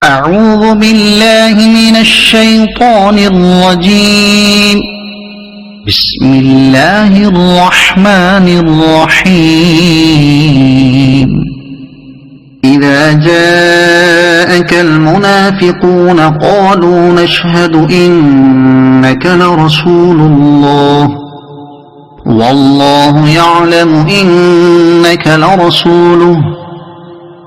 أعوذ بالله من الشيطان الرجيم. بسم الله الرحمن الرحيم. إذا جاءك المنافقون قالوا نشهد إنك لرسول الله والله يعلم إنك لرسوله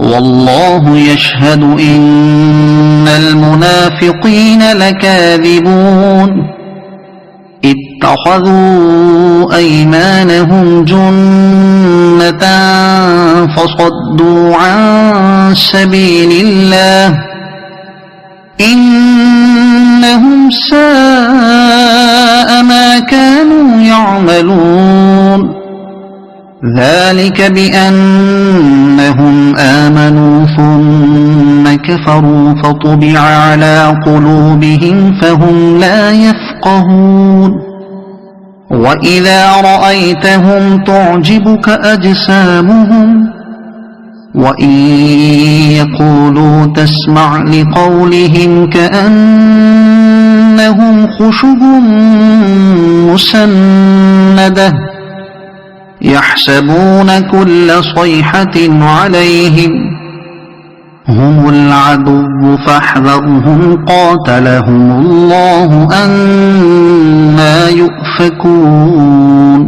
والله يشهد إن المنافقين لكاذبون. اتخذوا أيمانهم جنة فصدوا عن سبيل الله إنهم ساء ما كانوا يعملون. ذلك بأنهم آمنوا ثم كفروا فطبع على قلوبهم فهم لا يفقهون. وإذا رأيتهم تعجبك أجسامهم وإن يقولوا تسمع لقولهم كأنهم خشب مسندة يحسبون كل صيحة عليهم هم العدو فاحذرهم قاتلهم الله أنى يؤفكون.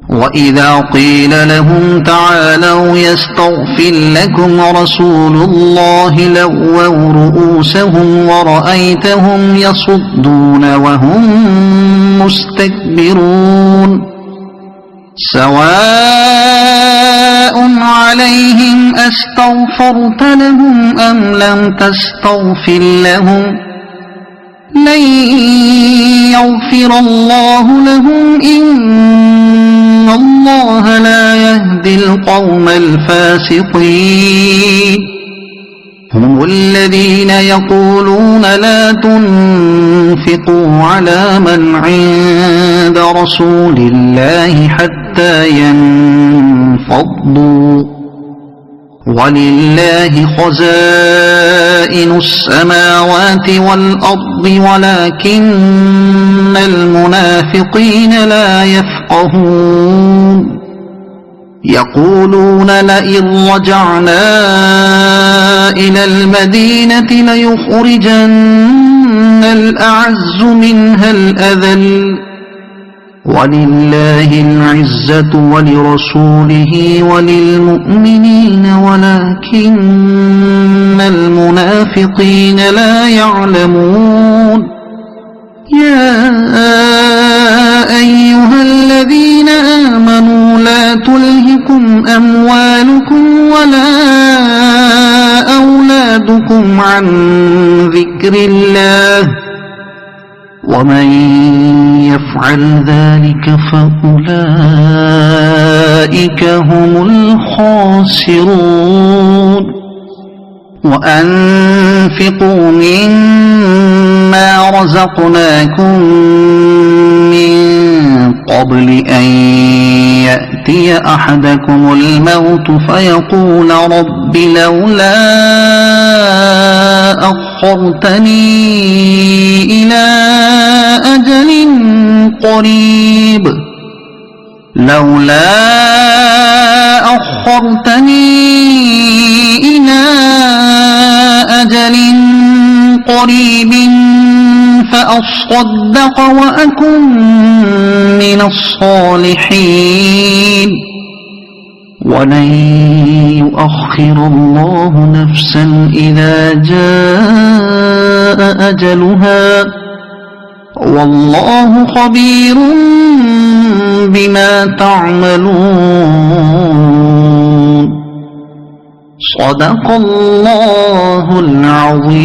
وإذا قيل لهم تعالوا يستغفر لكم رسول الله لووا رؤوسهم ورأيتهم يصدون وهم مستكبرون. سواء عليهم أستغفرت لهم أم لم تستغفر لهم لن يغفر الله لهم إن الله لا يهدي القوم الفاسقين. هم الذين يقولون لا تنفقوا على من عند رسول الله حتى ينفضوا ولله خزائن السماوات والأرض ولكن المنافقين لا يفقهون. يقولون لئن رجعنا إلى المدينة ليخرجن الأعز منها الأذل ولله العزة ولرسوله وللمؤمنين ولكن المنافقين لا يعلمون. يا أيها الذين آمنوا لا تلهكم أموالكم ولا أولادكم عن ذكر الله ومن يفعل ذلك فأولئك هم الخاسرون. وأنفقوا مما رزقناكم من قبل أن يأتي أحدكم الموت فيقول رب لولا أخرتني إلى أجل قريب لولا أخرتني إلى أجل قريب فأصدق وأكن من الصالحين. ولن يؤخر الله نفسا إذا جاء أجلها والله خبير بما تعملون. صدق الله العظيم.